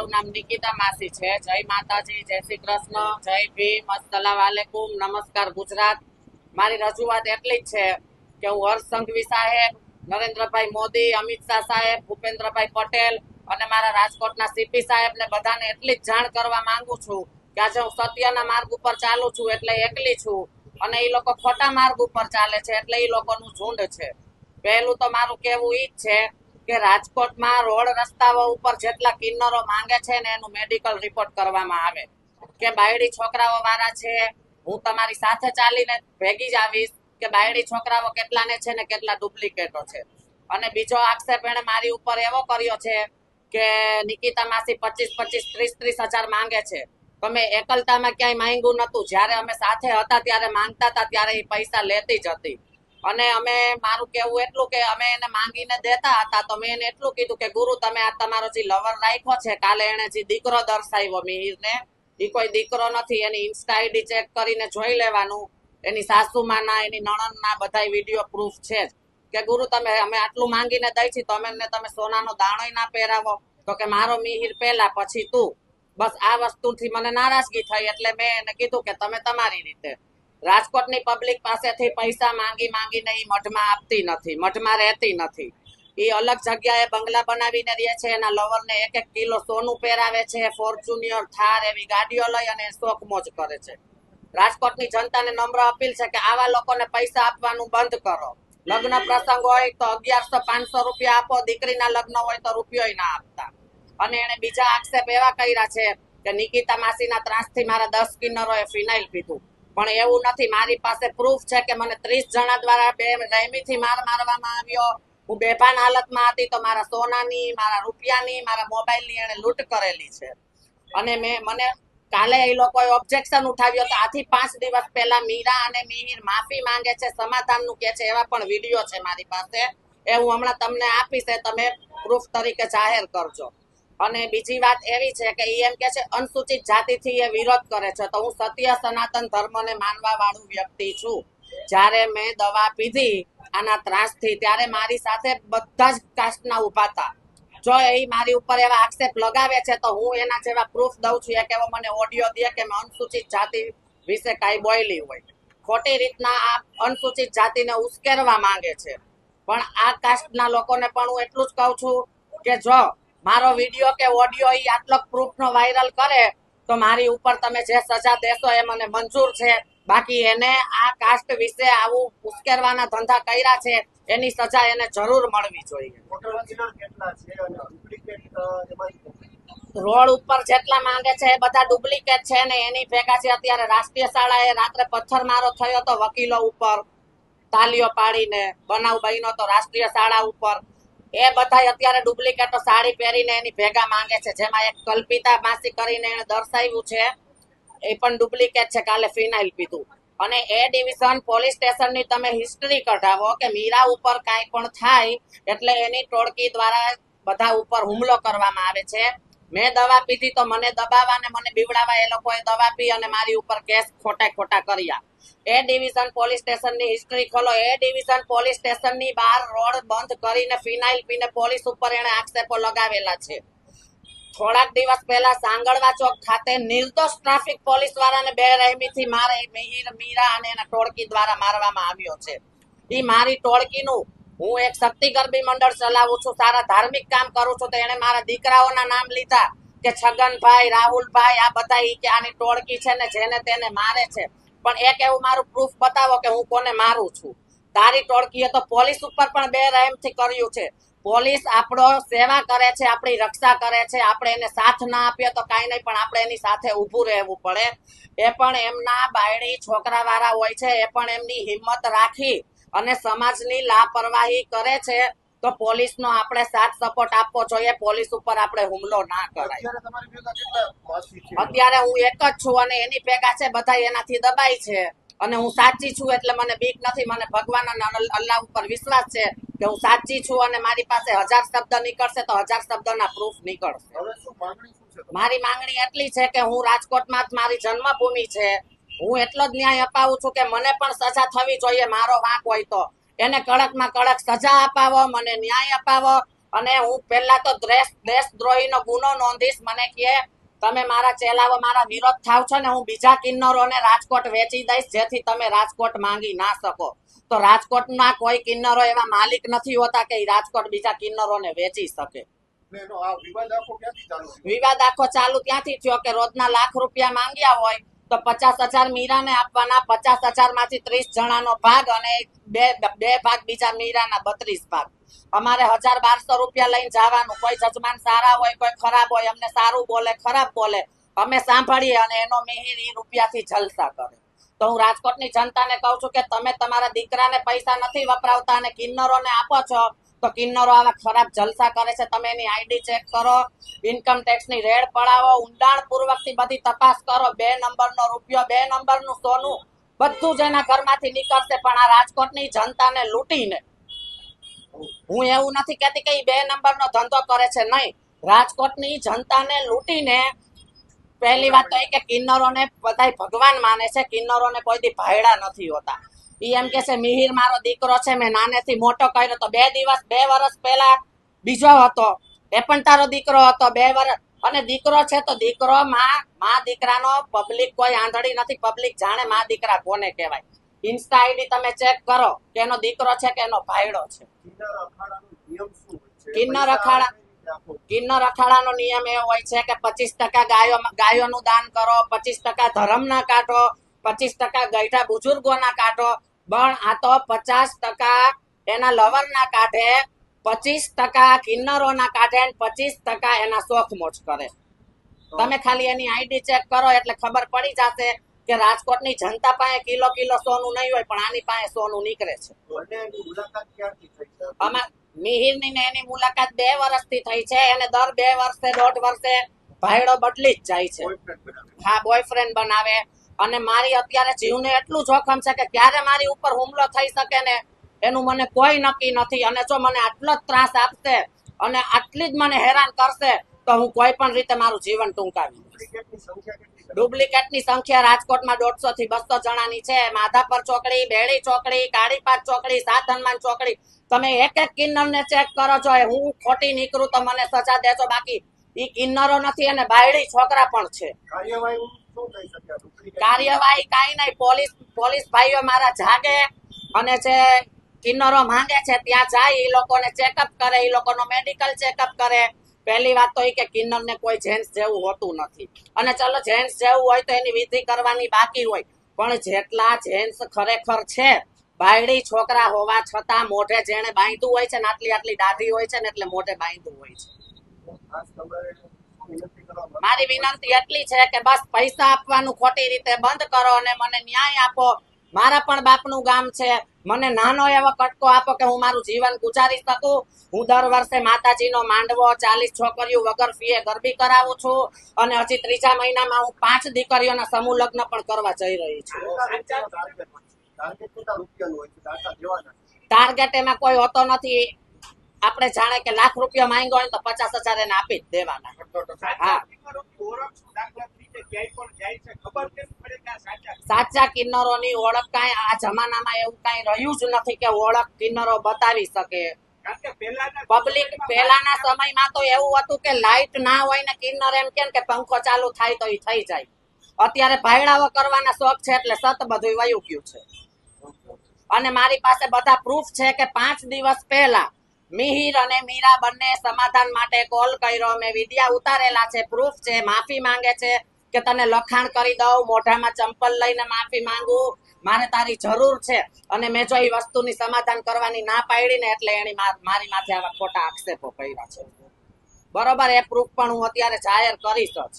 મારું નામ નિકિતા માસી છે। જય માતાજી, જય શ્રી કૃષ્ણ, જય ભીમ, અસ્સલામ વાલેકુમ, નમસ્કાર ગુજરાત। મારી રજૂઆત એટલી જ છે કે હું હર્ષ સંઘવી સાહેબ, નરેન્દ્રભાઈ મોદી, અમિત શાહ સાહેબ, ભૂપેન્દ્રભાઈ પટેલ અને મારા રાજકોટના સીપી સાહેબ ને બધાને એટલી જ જાણ કરવા માંગુ છું કે આજે હું સત્યના માર્ગ ઉપર ચાલુ છું એટલે એકલી છું અને એ લોકો ખોટા માર્ગ ઉપર ચાલે છે એટલે એ લોકોનું ઝુંડ છે। પહેલું તો મારું કહેવું ઈ જ છે કે રાજકોટમાં રોડ રસ્તાઓ ઉપર જેટલા કિન્નરો માંગે છે ને એનું મેડિકલ રિપોર્ટ કરવામાં આવે કે બાયડી છોકરાઓ વાળા છે। હું તમારી સાથે ચાલીને ભેગી જ આવીશ કે બાયડી છોકરાઓ કેટલા ને છે ને કેટલા ડુપ્લિકેટો છે। અને બીજો આક્ષેપ એને મારી ઉપર એવો કર્યો છે કે નિકિતા માસી 25-25, 30-30 હજાર માંગે છે। તમે એકલતામાં ક્યાંય માંગ્યું નતું, જયારે અમે સાથે હતા ત્યારે માંગતા હતા ત્યારે એ પૈસા લેતી જ હતી। અને અમે મારું કેવું એટલું કે અમે એને માંગીને દેતા હતા તો મેં એને એટલું કીધું કે ગુરુ તમે આ તમારો જે લવર રાખ્યો છે, કાલે એને જે દીકરો દર્શાવ્યો મિહિરને, એ કોઈ દીકરો નથી, એની ઇન્સ્ટા આઈડી ચેક કરીને જોઈ લેવાનું, એની સાસુમાના એની નણંદના બધા વિડીયો પ્રૂફ છે જ કે ગુરુ તમે અમે આટલું માંગીને દઈ છી તો તમે સોનાનો દાણો ના પહેરાવો, તો કે મારો મિહિર પહેલા પછી તું। બસ આ વસ્તુથી મને નારાજગી થઈ એટલે મેં એને કીધું કે તમે તમારી રીતે। રાજકોટની પબ્લિક પાસેથી પૈસા માંગીને એ મઢમાં આપતી નથી, મઢમાં રહેતી નથી। એ અલગ જગ્યાએ બંગલા બનાવીને રહે છે, એના લવરને 1-1 કિલો સોનું પહેરાવે છે, ફોર્ચ્યુનિયર, થાર એવી ગાડીઓ લઈ અને શોખ મોજ કરે છે। રાજકોટની જનતાને નમ્ર અપીલ છે કે આવા લોકોને પૈસા આપવાનું બંધ કરો। લગ્ન પ્રસંગ હોય તો 1100-500 રૂપિયા આપો, દીકરીના લગ્ન હોય તો રૂપિયો ના આપતા। અને એને બીજા આક્ષેપ એવા કર્યા છે કે નિકિતા માસીના ત્રાસથી મારા 10 કિન્નરોએ ફિનાઇલ પીધું, પણ એવું નથી। મારી પાસે પ્રૂફ છે કે મને 30 જણા દ્વારા રહેમીથી માર મારવામાં આવ્યો। હું બેભાન હાલતમાં હતી તો મારા સોનાની, મારા રૂપિયાની, મારા મોબાઈલની એને લૂંટ કરેલી છે। અને મને કાલે એ લોકોએ ઓબ્જેક્શન ઉઠાવ્યો તો આથી 5 દિવસ પહેલા મીરા અને મિહિર માફી માંગે છે, સમાધાનનું કે છે, એવા પણ વિડીયો છે મારી પાસે। એ હું હમણાં તમને આપીશ, તમે પ્રૂફ તરીકે જાહેર કરજો। અને બીજી વાત એવી છે કે એમ કે છે અનુસૂચિત જાતિથી એ વિરોધ કરે છે, તો હું સત્ય સનાતન ધર્મને માનવા વાળું વ્યક્તિ છું। જ્યારે મેં દવા પીધી આના ત્રાસથી ત્યારે મારી સાથે બધા જ કાસ્ટના ઉભા હતા। જો એ મારી ઉપર એવા આક્ષેપ લગાવે છે તો હું એના જેવા પ્રૂફ દઉં છું। એક એવો મને ઓડિયો દે કે મેં અનુસૂચિત જાતિ વિશે કાંઈ બોલી હોય, ખોટી રીતના આ અનુસૂચિત જાતિને ઉશ્કેરવા માંગે છે। પણ આ કાસ્ટના લોકોને પણ હું એટલું જ કહું છું કે જો મારો વિડીયો કે ઓડિયો એ આટલો પ્રૂફનો વાયરલ કરે તો મારી ઉપર તમે જે સજા દેશો એ મને મંજૂર છે। બાકી એને આ કાસ્ટ વિશે આવું ઉશ્કેરવાના ધંધા કર્યા છે એની સજા એને જરૂર મળવી જોઈએ। રોડ ઉપર જેટલા માંગે છે એ બધા ડુપ્લિકેટ છે ને એની ભેગા છે અત્યારે રાષ્ટ્રીય શાળાએ રાત્રે પથ્થરમારો થયો તો વકીલો ઉપર તાલીઓ પાડીને, બનાવ બન્યો તો રાષ્ટ્રીય શાળા ઉપર, એ બધા અત્યારે ડુપ્લિકેટો સાડી પહેરીને એની ભેગા માંગે છે। જેમાં એક કલ્પિતા માસી કરીને એને દર્શાવ્યું છે એ પણ ડુપ્લિકેટ છે, કાલે ફિનાઇલ પીધું। અને એ ડિવિઝન પોલીસ સ્ટેશનની તમે હિસ્ટ્રી કઢાવો કે મીરા ઉપર કાંઈ પણ થાય એટલે એની ટોળકી દ્વારા બધા ઉપર હુમલો કરવામાં આવે છે। મેં દવા પીધી તો મને દબાવવા ને મને બીવડાવવા એ લોકોએ દવા પી અને મારી ઉપર કેસ ખોટા કર્યા। એ ડિવિઝન પોલીસ સ્ટેશનની હિસ્ટ્રી ખોલો, એ ડિવિઝન પોલીસ સ્ટેશનની બહાર રોડ બંધ કરીને ફિનાઇલ પીને પોલીસ ઉપર એને આક્ષેપો લગાવેલા છે। થોડાક દિવસ પહેલા સાંગળવા ચોક ખાતે નિર્દોષ ટ્રાફિક પોલીસ વાળાને બેરહેમીથી મારે મિહિર, મીરા અને એના ટોળકી દ્વારા મારવામાં આવ્યો છે। એ મારી ટોળકીનું, હું એક શક્તિ ગરબી મંડળ ચલાવું છું, સારા ધાર્મિક કામ કરું છું, તો એને મારા દીકરાઓના નામ લીધા કે છગનભાઈ, રાહુલભાઈ, આ બધા ઈ કે આની ટોળકી છે ને જેને તેને મારે છે। પણ એક એવું મારું પ્રૂફ બતાવો કે હું કોને મારું છું। તારી ટોળકીએ તો પોલીસ ઉપર પણ બેરહેમથી કર્યું છે। પોલીસ આપણો સેવા કરે છે, આપણી રક્ષા કરે છે, આપણે એને સાથ ના આપીએ તો કાંઈ નહીં, પણ આપણે એની સાથે ઊભું રહેવું પડે। એ પણ એમના બાયડી છોકરા વાળા હોય છે, એ પણ એમની હિંમત રાખી અને સમાજની લાપરવાહી કરે છે તો પોલીસનો આપણે સાથ સપોર્ટ આપવો જોઈએ। પોલીસ ઉપર આપણે હુમલો ના કરાય। અત્યારે હું એક જ છું અને એની ભેગા છે બધા એનાથી દબાય છે અને હું સાચી છું એટલે મને બીક નથી। મને ભગવાન અને અલ્લાહ ઉપર વિશ્વાસ છે કે હું સાચી છું અને મારી પાસે 1000 શબ્દ નીકળશે તો 1000 શબ્દના પ્રૂફ નીકળશે। મારી માંગણી એટલી છે કે હું રાજકોટમાં મારી જન્મભૂમિ છે, હું એટલો જ ન્યાય અપાવું છું કે મને પણ સજા થવી જોઈએ, મારો વાંક હોય તો એને કડકમાં કડક સજા અપાવો, મને ન્યાય અપાવો। અને હું પહેલા તો દેશદ્રોહીનો ગુનો નોંધીશ. મને કે તમે મારા ચેલાઓ મારા વિરોધ થાવ છો ને, હું બીજા કિન્નરોને રાજકોટ વેચી દઈશ, જેથી તમે રાજકોટ માંગી ના શકો. તો રાજકોટના કોઈ કિન્નરો એવા માલિક નથી હોતા કે રાજકોટ બીજા કિન્નરોને વેચી શકે. વિવાદ આખો ચાલુ ત્યાંથી થયો કે રોજના લાખ રૂપિયા માંગ્યા હોય તો 50,000 મીરાને આપવાના, 50,000 માંથી 30 જણાનો ભાગ અને બે ભાગ બીજા મીરાના 32 ભાગ. અમારે 1,000-1,200 રૂપિયા લઈને જવાનું. કોઈ જજમાન સારા હોય, કોઈ ખરાબ હોય, અમને સારું બોલે ખરાબ બોલે અમે સાંભળીએ અને એનો મિહિર ઈ રૂપિયાથી જલસા કરે. તો હું રાજકોટની જનતાને કહું છું કે તમે તમારા દીકરાને પૈસા નથી વપરાવતા અને કિન્નરોને આપો છો, તો કિન્નરો આવા ખરાબ જલસા કરે છે. તમે એની આઈડી ચેક કરો, ઇન્કમ ટેક્સની રેડ પડાવો, ઊંડાણપૂર્વકથી બધી તપાસ કરો. 2 નંબરનો રૂપિયો, 2 નંબરનું સોનું બધું જ એના ઘરમાંથી નીકળશે. પણ આ રાજકોટની જનતાને લૂંટીને, હું એવું નથી કહેતી કે એ 2 નંબરનો ધંધો કરે છે, નહીં. રાજકોટની જનતાને લૂંટીને પહેલી વાત તો એ કે કિન્નરોને બધા ભગવાન માને છે, કિન્નરોને કોઈ દી ભાયડા નથી હોતા. ઈ એમ કે છે મિહિર મારો દીકરો છે, મેં નાનેથી મોટો કર્યો. તો 2 વર્ષ પહેલા બીજો હતો, એ પણ તારો દીકરો હતો 2 વર્ષ. અને દીકરો છે તો દીકરો માં દીકરાનો પબ્લિક કોઈ આંધળી નથી. પબ્લિક જાણે માં દીકરા કોને કહેવાય. ઇન્સ્ટા આઈડી તમે ચેક કરો કે એનો દીકરો છે કે એનો ભાયડો છે. કિન્નર અખાડાનો નિયમ એવો હોય છે કે 25% ગાયોનું દાન કરો, 25% ધર્મના કાઢો, 25% ગઈઢા બુજુર્ગોના કાઢો. પણ આ તો 50% એના લવરના કાઢે, 25% કિન્નરોના કાઢે, 25% એના શોખ મોજ કરે. તમે ખાલી એની આઈડી ચેક કરો એટલે ખબર પડી જશે કે રાજકોટની જનતા પાસે કિલો સોનું નહીં હોય, પણ આની પાસે સોનું નીકળે છે. મિહિરની ને એની મુલાકાત 2 વર્ષથી થઈ છે. એને દર 2 વર્ષે 1.5 વર્ષે ભાઈડો બદલી જ જાય છે. હા, બોયફ્રેન્ડ બનાવે. અને મારી અત્યારે જીવને એટલું જોખમ છે કે ક્યારે મારી ઉપર હુમલો થઈ શકે ને એનું મને કોઈ નક્કી નથી. અને જો મને આટલો જ ત્રાસ આપશે અને આટલી જ મને હેરાન કરશે તો હું કોઈ પણ રીતે મારું જીવન ટૂંકાવી દઈશ. ડુપ્લિકેટની સંખ્યા રાજકોટમાં 150 થી 200 જણાની છે. માધાપર ચોકડી, બેડી ચોકડી, કાળીપાટ ચોકડી, સાત હનુમાન ચોકડી. તમે એક કિન્નરને ચેક કરો છો. હું ખોટી નીકળું તો મને સજા દેજો, બાકી ઈ કિન્નરો નથી અને બાયડી છોકરા પણ છે. કાર્યવાહી કાઈ નહીં. પોલીસ ભાઈઓ મારા જાગે અને જે કિન્નરો માંગે છે ત્યાં જાય, એ લોકોને ચેકઅપ કરે, એ લોકોનો મેડિકલ ચેકઅપ કરે. પહેલી વાત તો એ કે કિન્નરને કોઈ જેન્ટ્સ જેવું હોતું નથી. અને ચલો જેન્ટ્સ જેવું હોય તો એની વિધિ કરવાની બાકી હોય, પણ જેટલા જેન્ટ્સ ખરેખર છે બાયડી છોકરા હોવા છતાં મોઢે જેને બાંધ્યું હોય છે ને, આટલી દાઢી હોય છે ને એટલે મોઢે બાંધ્યું હોય છે. મારી વિનંતી એટલી છે કે બસ પૈસા આપવાનું ખોટી રીતે બંધ કરો અને મને ન્યાય આપો. મારા પણ બાપનું ગામ છે. મને નાનો એવો કટકો આપો કે હું મારું જીવન ગુજારી શકું. હું દર વર્ષે માતાજીનો માંડવો 40 છોકરીઓ વગર ફીએ ગરબી કરાવું છું. અને હજી 3જા મહિનામાં હું 5 દીકરીઓના સમૂહ લગ્ન પણ કરવા જઈ રહી છું. ટાર્ગેટ એમાં કોઈ હોતો નથી. આપણે જાણે કે લાખ રૂપિયા માંગ્યો હોય તો 50,000 એને આપી જ દેવાના. હા, સાચા કિન્નરોની ઓળખ કાંઈ આ જમાનામાં એવું કાંઈ રહ્યું જ નથી કે ઓળખ કિન્નરો બતાવી શકે. પબ્લિક પહેલાના સમયમાં તો એવું હતું કે લાઈટ ના હોય ને કિન્નર એમ કે પંખો ચાલુ થાય તો એ થઈ જાય. અત્યારે ભાઈડાઓ કરવાના શોખ છે એટલે સત બધું વયું ગયું છે. અને મારી પાસે બધા પ્રૂફ છે કે 5 દિવસ પહેલા મિહિર અને મીરા બંને સમાધાન માટે કોલ કર્યો. મેં વિડિયા ઉતારેલા છે, પ્રૂફ છે. માફી માંગે છે કે તને લખાણ કરી દઉં, મોઢામાં ચંપલ લઈને માફી માંગુ, મારે તારી જરૂર છે. અને મેં જો એ વસ્તુની સમાધાન કરવાની ના પાડી ને એટલે એની મારી માથે આવા ખોટા આક્ષેપો કર્યા છે. બરોબર, એ પ્રૂફ પણ હું અત્યારે જાહેર કરીશ જ.